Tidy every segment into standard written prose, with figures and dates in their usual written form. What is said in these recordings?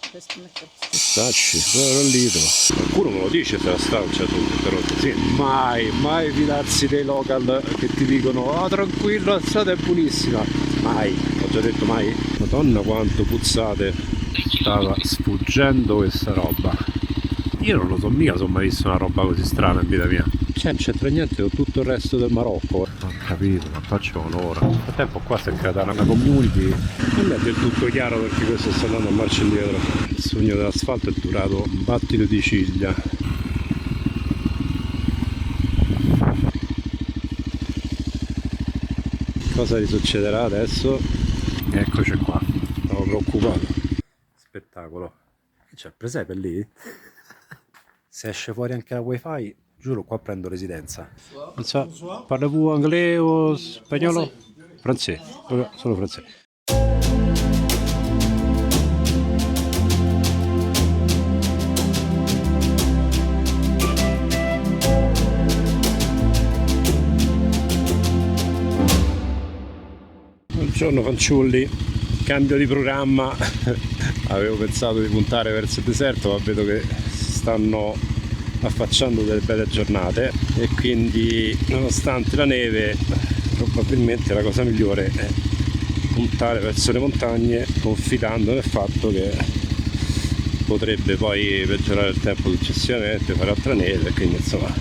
Pistacci, euro al litro. Qualcuno me lo dice se la sta un certo punto. Sì, mai fidarsi dei local che ti dicono oh tranquillo, la strada è buonissima. Mai, ho già detto mai. Madonna quanto puzzate. Stava sfuggendo questa roba. Io non lo so, mica sono mai visto una roba così strana in vita mia. Cioè, non c'entra niente con tutto il resto del Marocco. Ho capito, ma faccio un'ora. Nel frattempo qua si è creata una community. Non è del tutto chiaro perché questo sta andando a marcia indietro. Il sogno dell'asfalto è durato un battito di ciglia. Cosa gli succederà adesso? Eccoci qua. Stavo preoccupato. Spettacolo. C'è il presepe lì? Se esce fuori anche la wifi, giuro qua prendo residenza. Non so, parli inglese o spagnolo? Francese, solo francese. Buongiorno fanciulli, cambio di programma. Avevo pensato di puntare verso il deserto, ma vedo che si stanno affacciando delle belle giornate e quindi nonostante la neve probabilmente la cosa migliore è puntare verso le montagne confidando nel fatto che potrebbe poi peggiorare il tempo successivamente, fare altra neve e quindi insomma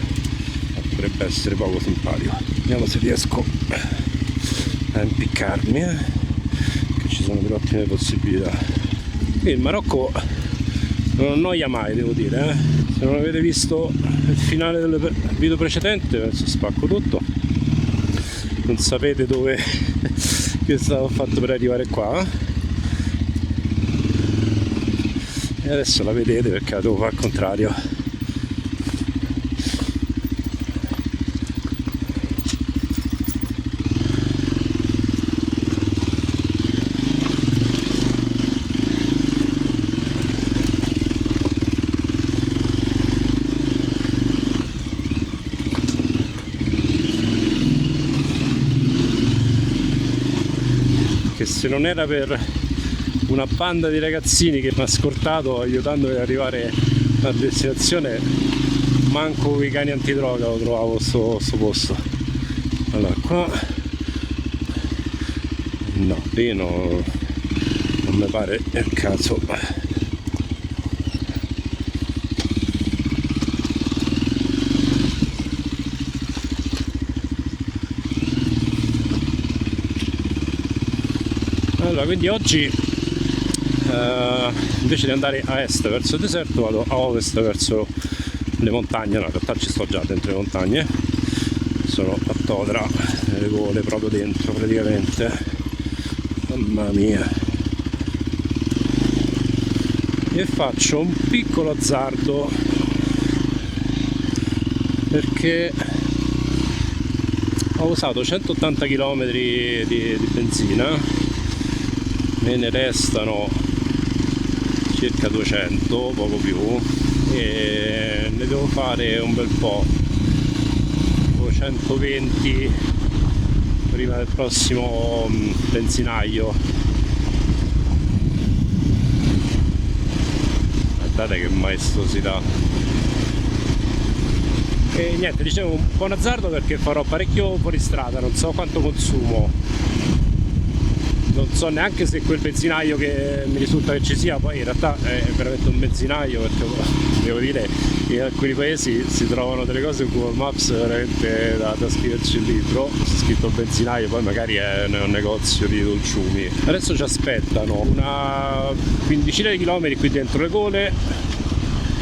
potrebbe essere poco simpatico. Vediamo se riesco a impiccarmi, che ci sono delle ottime possibilità. Qui il Marocco non annoia mai, devo dire. Se non avete visto il finale del video precedente, penso spacco tutto. Non sapete dove che stavo fatto per arrivare qua. E adesso la vedete perché la devo fare al contrario. Se non era per una banda di ragazzini che mi ha scortato aiutandomi ad arrivare a destinazione, manco i cani antidroga lo trovavo sto posto. Allora qua no, lì non mi pare il caso. Allora, quindi oggi invece di andare a est verso il deserto vado a ovest verso le montagne. No, in realtà ci sto già dentro le montagne, sono a Todra, le gole proprio dentro praticamente. Mamma mia. E faccio un piccolo azzardo perché ho usato 180 km di benzina, me ne restano circa 200, poco più, e ne devo fare un bel po', 120 prima del prossimo benzinaio. Guardate che maestosità. E niente, dicevo un buon azzardo perché farò parecchio fuoristrada, non so quanto consumo, non so neanche se quel benzinaio che mi risulta che ci sia poi in realtà è veramente un benzinaio, perché devo dire che in alcuni paesi si trovano delle cose in Google Maps veramente da scriverci il libro, c'è scritto benzinaio, poi magari è un negozio di dolciumi. Adesso ci aspettano una quindicina di chilometri qui dentro le gole,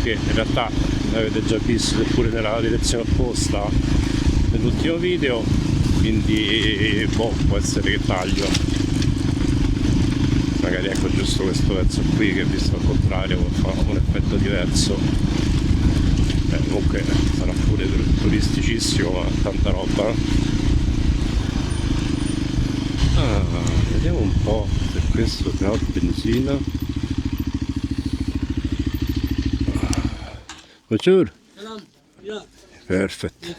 che in realtà avete già visto seppure nella direzione opposta nell'ultimo video, quindi boh, può essere che taglio. Magari ecco giusto questo pezzo qui che visto al contrario fa un effetto diverso. Comunque sarà pure turisticissimo, ma tanta roba. Vediamo un po' se questo è benzina. Bonjour. Perfetto.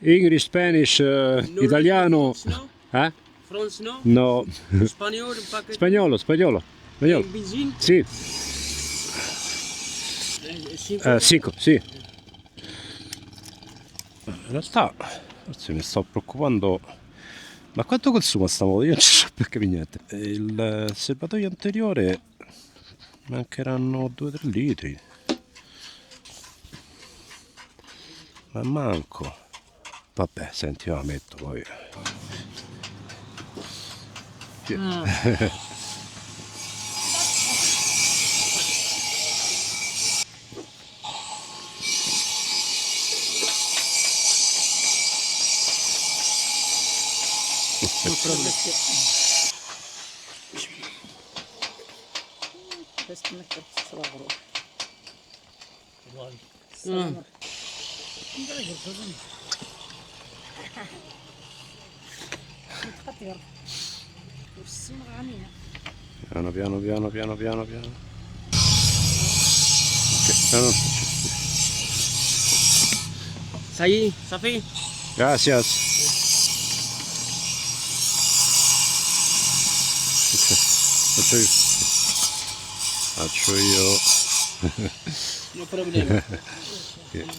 English, Spanish, italiano. France no? No. Spagnolo, Spagnolo. Vediamo. Benzina? Sì. 5, sì. In realtà forse mi sto preoccupando. Ma quanto consuma sta moto? Io non ci so per capire niente. Il serbatoio anteriore mancheranno 2-3 litri. Ma manco. Vabbè, senti, io la metto poi. Piano piano piano piano piano piano. Ok, Sai, Safi? gracias. Faccio io. Faccio io. No problema.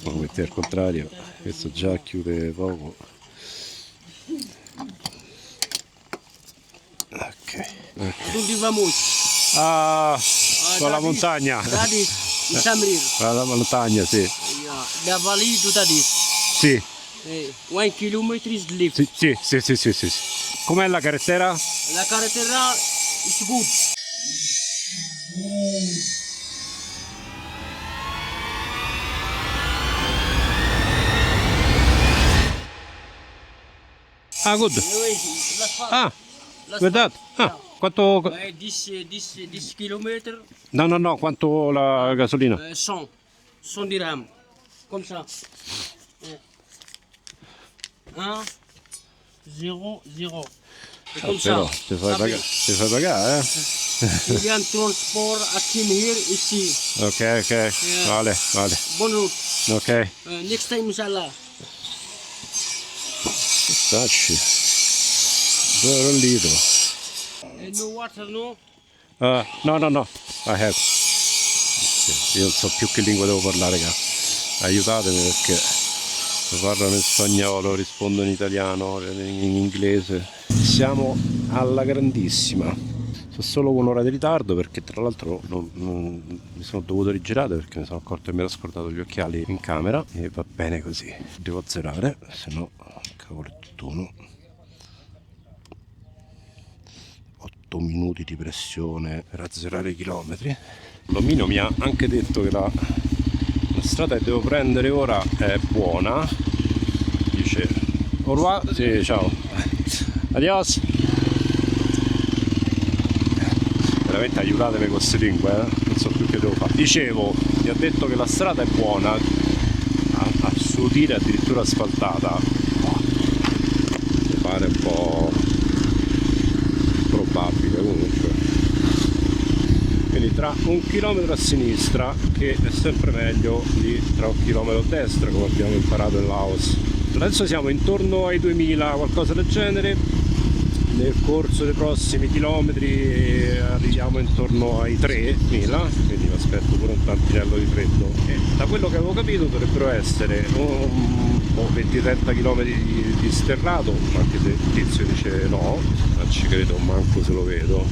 Lo metti al contrario, questo già chiude poco. Ok. Dove vamos? Ah, sulla montagna. Tadi, di Samrir. Alla montagna, sì. Da Valley to Tadis. Sì, 1 kilometer is left. sì. Com'è la carrettera? La carretera is good. Ah, good. Ah, verdad. Ah, quanto... This kilometer, No, quanto la gasolina? 100 dirham. Comme ça. 1, 0, 0. Et comme ça. Però ti fai pagare, Il y a un transport à Kimhir ici. Ok, vale. Bonne route. Ok. Next time, inshallah. Tacci. $2 litro. No water, no? No. I have. Io non so più che lingua devo parlare, raga. Aiutatemi perché parlano in spagnolo, rispondo in italiano, in inglese. Siamo alla grandissima. Sono solo un'ora di ritardo perché tra l'altro mi sono dovuto rigirare perché mi sono accorto che mi ero scordato gli occhiali in camera e va bene così. Devo azzerare, se no cavolo è tutt'uno. 8 minuti di pressione per azzerare i chilometri. L'omino mi ha anche detto che la strada che devo prendere ora è buona. Dice au revoir, sì, ciao, adios. Veramente aiutatemi con queste lingue, non so più che devo fare. Dicevo, mi ha detto che la strada è buona, a suo dire addirittura asfaltata. Mi pare un po' probabile comunque. Quindi tra 1 chilometro a sinistra, che è sempre meglio di tra 1 chilometro a destra, come abbiamo imparato in Laos. Adesso siamo intorno ai 2000, qualcosa del genere. Nel corso dei prossimi chilometri arriviamo intorno ai 3000, quindi mi aspetto pure un tantinello di freddo. E da quello che avevo capito dovrebbero essere 20-30 km di sterrato, anche se il tizio dice no, non ci credo manco se lo vedo.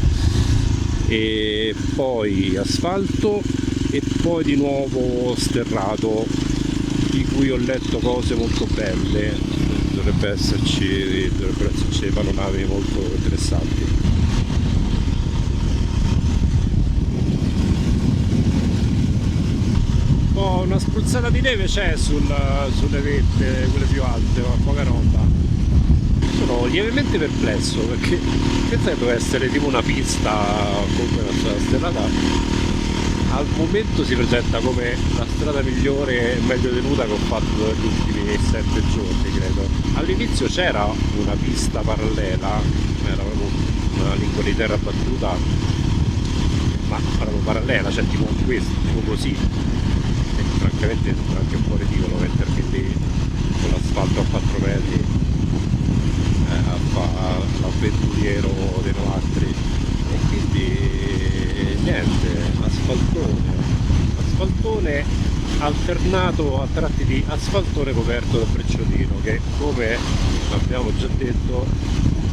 E poi asfalto e poi di nuovo sterrato, di cui ho letto cose molto belle. Dovrebbero esserci dei panorami molto interessanti. Un po' una spruzzata di neve c'è sulle vette, quelle più alte, ma poca roba. Sono lievemente perplesso perché penso che doveva essere tipo una pista, comunque una strada sterrata. Al momento si presenta come la strada migliore e meglio tenuta che ho fatto negli ultimi 7 giorni, credo. All'inizio c'era una pista parallela, era proprio una lingua di terra battuta, ma proprio parallela, cioè tipo questo, tipo così. E francamente è anche un po' ridicolo mettermi lì con l'asfalto a 4 metri a fare l'avventuriero dei nostri. E quindi deviazione alternato a tratti di asfaltone coperto da brecciolino, che come abbiamo già detto,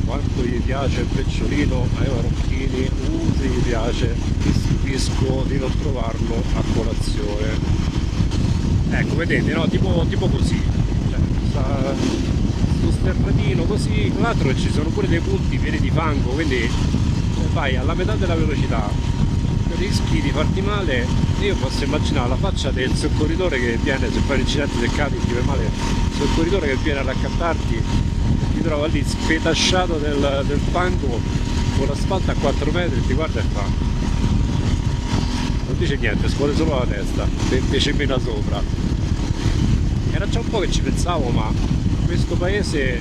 quanto gli piace il brecciolino ai marocchini, se gli piace, mi stupisco di non trovarlo a colazione. Ecco, vedete, no? Tipo così, cioè, sto sterratino così, tra l'altro ci sono pure dei punti pieni di fango, quindi vai alla metà della velocità, rischi di farti male. Io posso immaginare la faccia del soccorritore che viene, se fai un incidente, se cadi ti fai male, il soccorritore che viene a raccattarti, ti trova lì spetasciato del fango con l'asfalto a 4 metri e ti guarda e fa, non dice niente, scuote solo la testa e cemina sopra. Era già un po' che ci pensavo, ma questo paese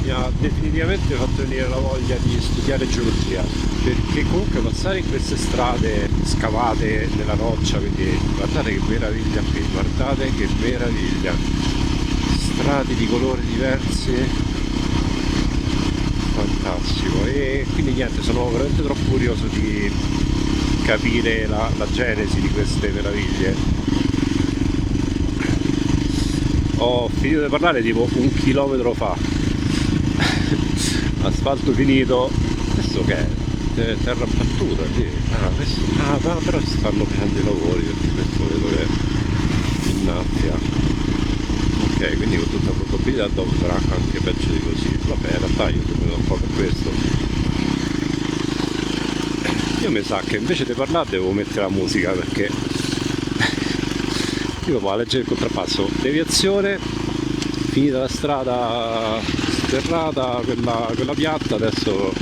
mi ha definitivamente fatto venire la voglia di studiare geologia, perché comunque passare in queste strade scavate nella roccia, quindi guardate che meraviglia qui, guardate che meraviglia, strati di colori diversi, fantastico. E quindi niente, sono veramente troppo curioso di capire la genesi di queste meraviglie. Ho finito di parlare tipo 1 chilometro fa. Asfalto finito. Questo che è? Terra battuta, sì. Però si stanno facendo i lavori, perché questo vedo che innaffia. Ok, quindi con tutta probabilità dopo sarà anche peggio di così. Vabbè, in realtà io sono venuto un po' per questo. Io mi sa che invece di parlare devo mettere la musica, perché io vado a leggere il contrappasso. Deviazione, finita la strada sterrata, quella piatta, adesso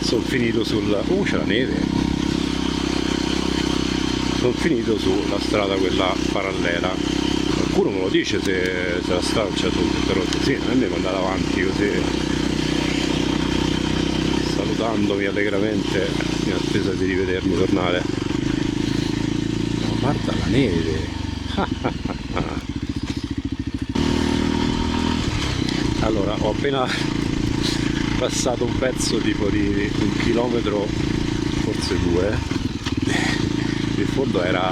sono finito c'è la neve, sono finito sulla strada quella parallela. Qualcuno me lo dice se la strada c'è tutto così, non è devo andare avanti così salutandomi allegramente in attesa di rivedermi tornare. Ma guarda la neve. Allora, ho appena passato un pezzo tipo di 1 chilometro, forse 2. Il fondo era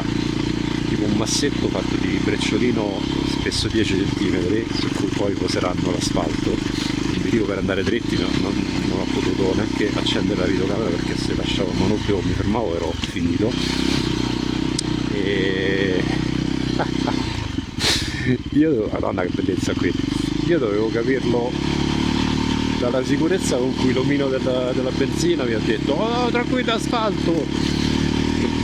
tipo un massetto fatto di brecciolino spesso 10 cm, su cui poi poseranno l'asfalto. Il motivo per andare dritti non ho potuto neanche accendere la videocamera, perché se lasciavo il manubrio mi fermavo, ero finito. E madonna che bellezza qui, io dovevo capirlo dalla sicurezza con cui l'omino della benzina mi ha detto oh tranquillo asfalto,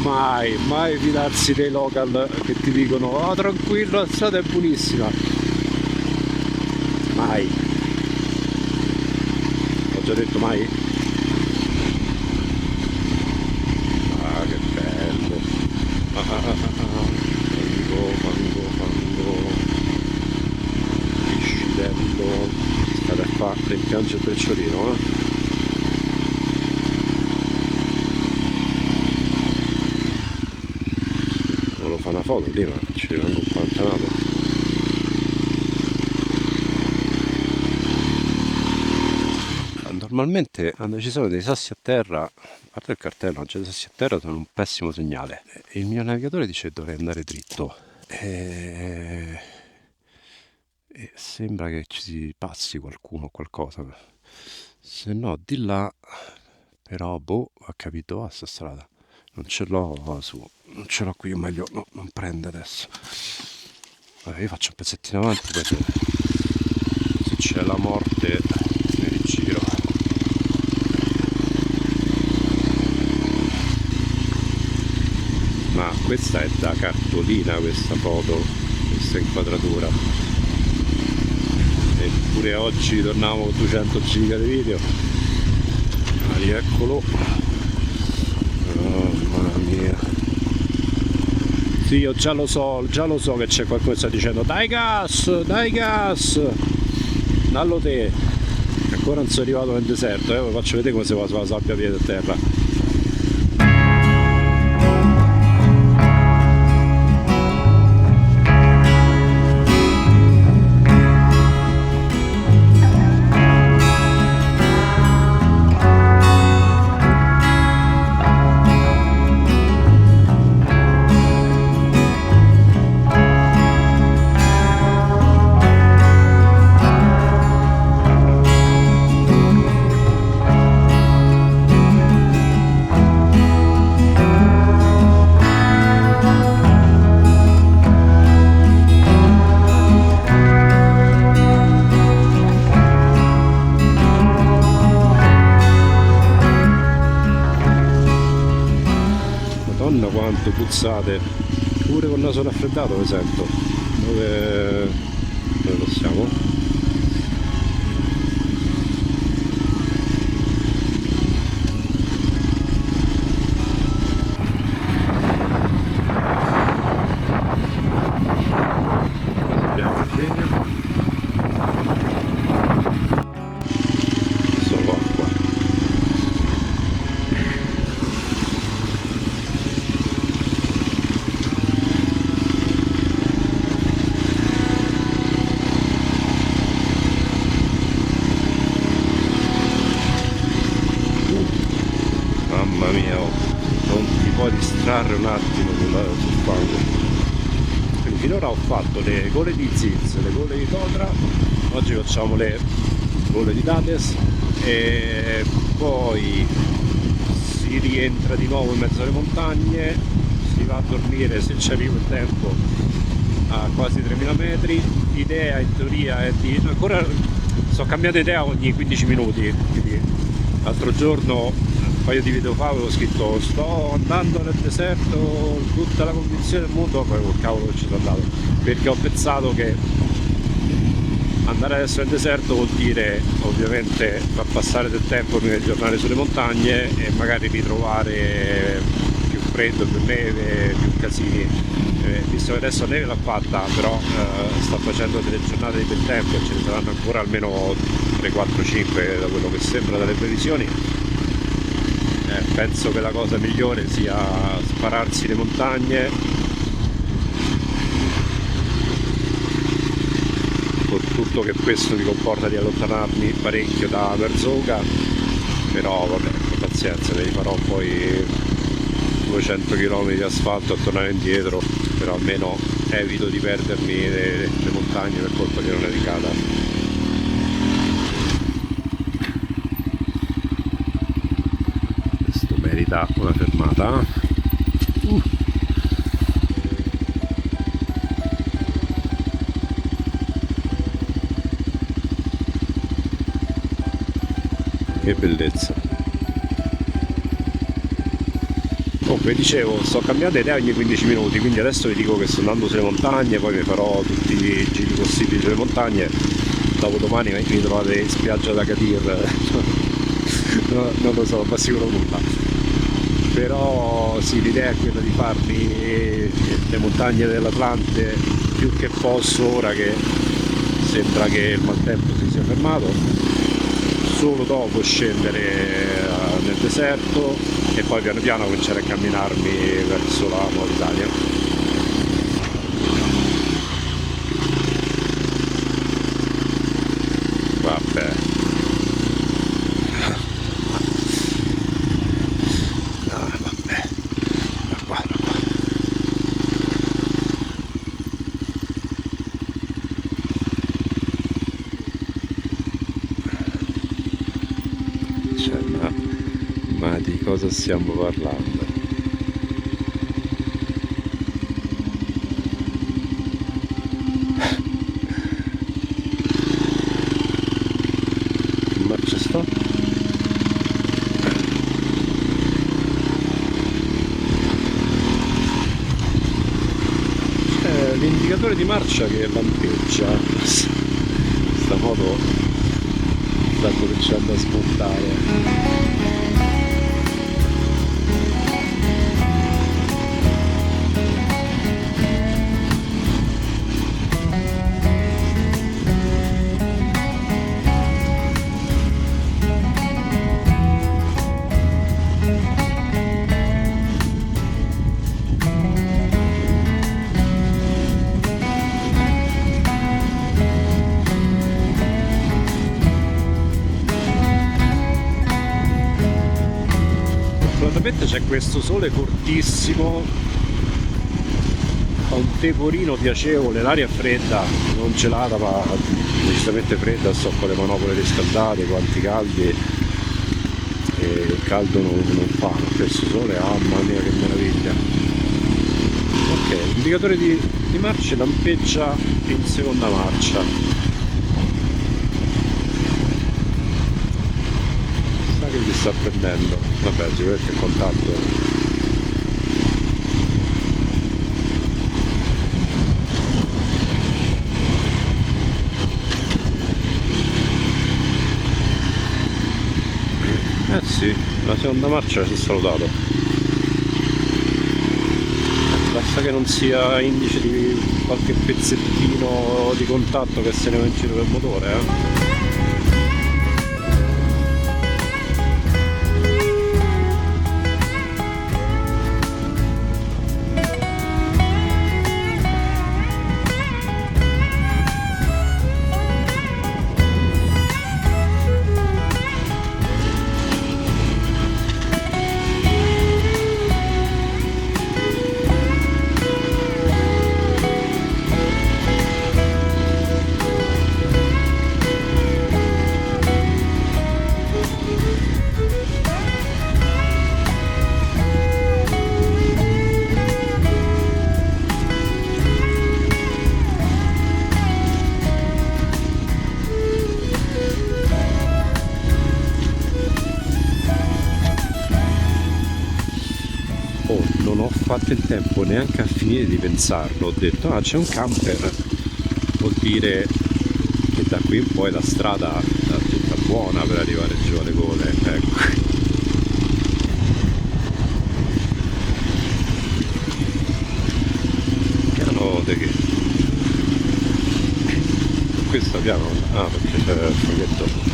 mai fidarsi dei local che ti dicono oh tranquillo la strada è buonissima, mai, ho già detto mai. Che bello, fango, piscidello, state a fare rimpiange il brecciolino, non lo fa una foto lì, ma ci rimango un pantanato. Normalmente quando ci sono dei sassi a terra, a parte il cartello, non c'è dei sassi a terra, sono un pessimo segnale. Il mio navigatore dice che dovrei andare dritto. E sembra che ci passi qualcuno o qualcosa. Se no, di là, però, ha capito, sta strada. Non ce l'ho non ce l'ho qui, o meglio, no, non prende adesso. Vabbè, io faccio un pezzettino avanti, poi se c'è la morte mi rigiro. Ma questa è da cartolina, questa foto, questa inquadratura. Eppure oggi tornavo con 200 giga di video. Eccolo. Oh, mamma mia. Sì, io già lo so che c'è qualcuno che sta dicendo dai gas, dallo te. Ancora non sono arrivato nel deserto, vi faccio vedere come si va sulla sabbia piede a terra. tanto puzzate, pure con il naso raffreddato lo sento. Dove possiamo? Solo acqua. Mamma mia, oh, non ti puoi distrarre un attimo sul fango. Quindi finora ho fatto le gole di Ziz, le gole di Totra, oggi facciamo le gole di Dates e poi si rientra di nuovo in mezzo alle montagne, si va a dormire se ci arriva il tempo a quasi 3000 metri. L'idea in teoria è di... ancora sto cambiando idea ogni 15 minuti, quindi l'altro giorno un paio di video fa avevo scritto sto andando nel deserto, tutta la convinzione del mondo, poi col cavolo ci sono andato, perché ho pensato che andare adesso nel deserto vuol dire ovviamente far passare del tempo prima di tornare sulle montagne e magari ritrovare più freddo, più neve, più casini. Visto che adesso neve l'ha fatta, però sta facendo delle giornate di bel tempo e ce ne saranno ancora almeno 3, 4, 5 da quello che sembra dalle previsioni. Penso che la cosa migliore sia spararsi le montagne con tutto che questo mi comporta di allontanarmi parecchio da Merzouga, però vabbè, pazienza, ne farò poi 200 km di asfalto a tornare indietro, però almeno evito di perdermi le montagne per colpa di una nevicata. Questo merita una fermata. Che bellezza. Comunque dicevo, sto cambiando idea ogni 15 minuti, quindi adesso vi dico che sto andando sulle montagne, poi vi farò tutti i giri possibili sulle montagne. Dopodomani mi trovate in spiaggia da Agadir. No, non lo so, non vi assicuro nulla. Però sì, l'idea è quella di farmi le montagne dell'Atlante più che posso, ora che sembra che il maltempo si sia fermato, solo dopo scendere nel deserto e poi piano piano cominciare a camminarmi verso la Mauritania. Vabbè. Ah, vabbè. Da qua. Cioè, ma di cosa stiamo parlando? Che marcia sto? C'è l'indicatore di marcia che lampeggia. Sta moto sta cominciando a spuntare. Fortunatamente c'è questo sole fortissimo, fa un pecorino piacevole, l'aria è fredda, non gelata ma decisamente fredda, sto con le manopole riscaldate, guanti caldi e il caldo non fa, questo sole, mamma mia che meraviglia. Ok, l'indicatore di marcia lampeggia in seconda marcia. Che gli sta prendendo, vabbè, sicuramente il contatto sì, la seconda marcia ci ho salutato. Basta che non sia indice di qualche pezzettino di contatto che se ne va in giro del motore, Non ho fatto il tempo neanche a finire di pensarlo, ho detto c'è un camper, vuol dire che da qui in poi la strada è tutta buona per arrivare giù alle Gole, ecco. Piano di che? Questo piano? Ah, perché c'è il faghetto.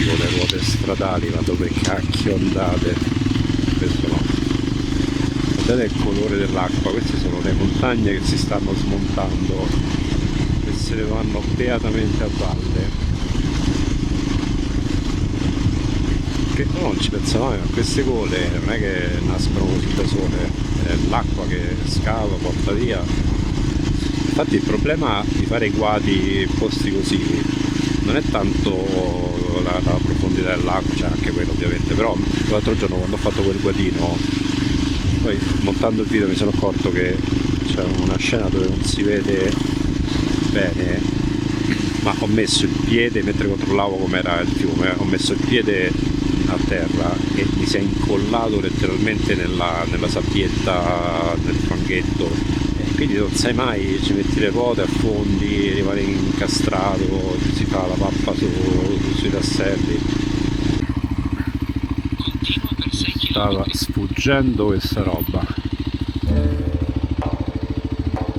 Con le ruote stradali, ma dove cacchio andate? Questo no. Guardate il colore dell'acqua, queste sono le montagne che si stanno smontando e se ne vanno beatamente a valle. Che non ci pensavamo, ma queste gole non è che nascono così da sole, è l'acqua che scava, porta via. Infatti il problema di fare i guadi in posti così non è tanto la profondità dell'acqua, c'è anche quello ovviamente, però l'altro giorno quando ho fatto quel guadino, poi montando il video mi sono accorto che c'è una scena dove non si vede bene, ma ho messo il piede, mentre controllavo com'era il fiume, ho messo il piede a terra e mi si è incollato letteralmente nella sabbietta, nel fanghetto. Quindi non sai mai, ci metti le ruote, affondi, rimani incastrato, si fa la pappa sui tasselli. Stava sfuggendo questa roba.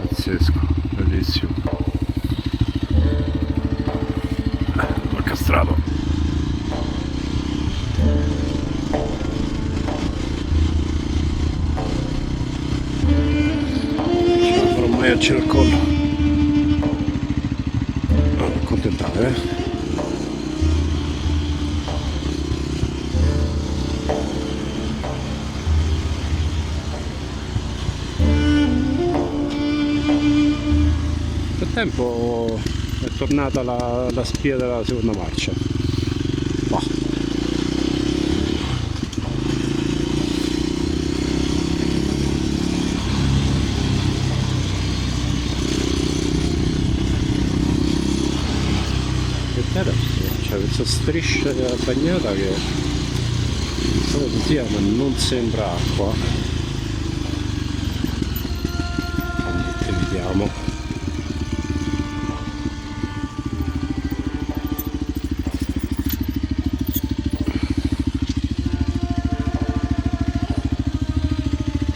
Pazzesco, bellissimo. L'ho incastrato. C'è il collo. Accontentate, Nel frattempo è tornata la spia della seconda marcia. C'è questa striscia bagnata che solo così ma non sembra acqua, quindi evitiamo.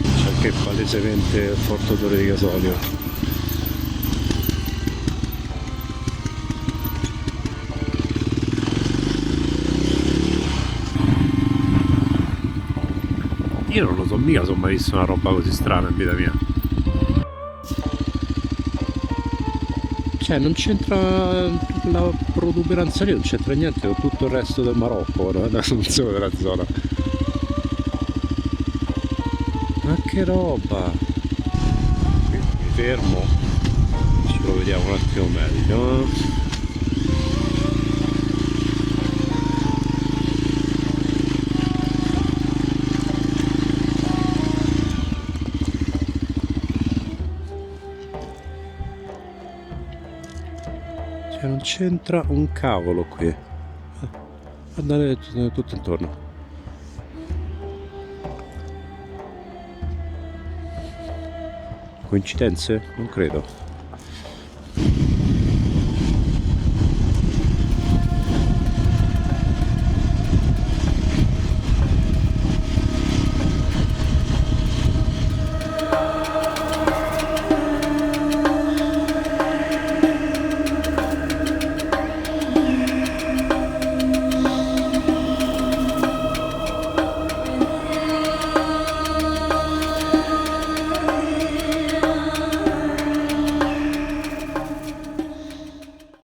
C'è anche palesemente forte odore di gasolio. Io non lo so, mica sono mai visto una roba così strana in vita mia. Cioè non c'entra la protuberanza lì, non c'entra niente con tutto il resto del Marocco, no? Non solo della zona. Ma che roba! Qui mi fermo, ce lo vediamo un attimo meglio. Cioè non c'entra un cavolo qui. Guardate tutto intorno. Coincidenze? Non credo.